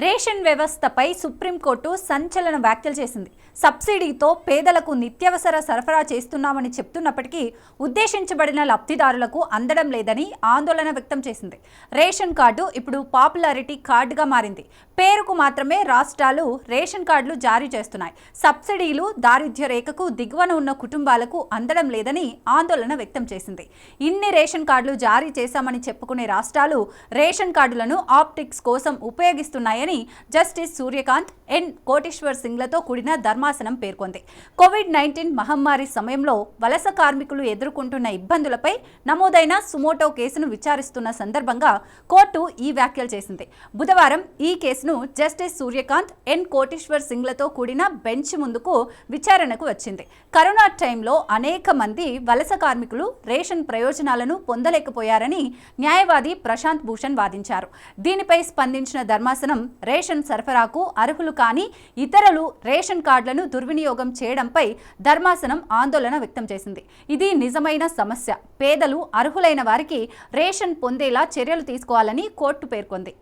Ration వ్యవస్థపై supreme court సంచలన వ్యాఖ్యలు చేసింది. సబ్సిడీతో పేదలకు నిత్యావసర సరఫరా చేస్తున్నామని చెప్తున్నప్పటికీ ఉద్దేశించబడిన లబ్ధిదారులకు అందడం లేదని ఆందోళన వ్యక్తం చేసింది. రేషన్ కార్డు ఇప్పుడు పాపులారిటీ కార్డుగా మారింది. పేరుకు మాత్రమే రాష్ట్రాలు రేషన్ కార్డులు జారీ చేస్తున్నాయి. సబ్సిడీలు దారిద్ర్య రేఖకు దిగువన ఉన్న కుటుంబాలకు అందడం లేదని ఆందోళన వ్యక్తం చేసింది. ఇన్ని రేషన్ కార్డులు జారీ చేశామని చెప్పుకునే రాష్ట్రాలు రేషన్ కార్డులను ఆప్టిక్స్ కోసం ఉపయోగిస్తున్నాయని జస్టిస్ సూర్యకాంత్ ఎన్ కోటేశ్వర్ సింగ్లతో కూడిన ధర్మాసనం పేర్కొంది. కోవిడ్-19 మహమ్మారి సమయంలో వలస కార్మికులు ఎదుర్కొంటున్న ఇబ్బందులపై నమోదైన సుమోటో కేసును విచారిస్తున్న సందర్భంగా కోర్టు ఈ వ్యాఖ్యలు చేసింది. బుధవారం ఈ కేసును జస్టిస్ సూర్యకాంత్ ఎన్ కోటేశ్వర్ సింగ్లతో కూడిన బెంచ్ ముందుకు విచారణకు వచ్చింది. కరోనా టైంలో అనేక మంది వలస కార్మికులు రేషన్ ప్రయోజనాలను పొందలేకపోయారని న్యాయవాది ప్రశాంత్ భూషణ్ వాదించారు. దీనిపై స్పందించిన ధర్మాసనం రేషన్ సరఫరాకు అర్హులు కాని ఇతరులు రేషన్ కార్డులను దుర్వినియోగం చేయడంపై ధర్మాసనం ఆందోళన వ్యక్తం చేసింది. ఇది నిజమైన సమస్య. పేదలు అర్హులైన వారికి రేషన్ పొందేలా చర్యలు తీసుకోవాలని కోర్టు పేర్కొంది.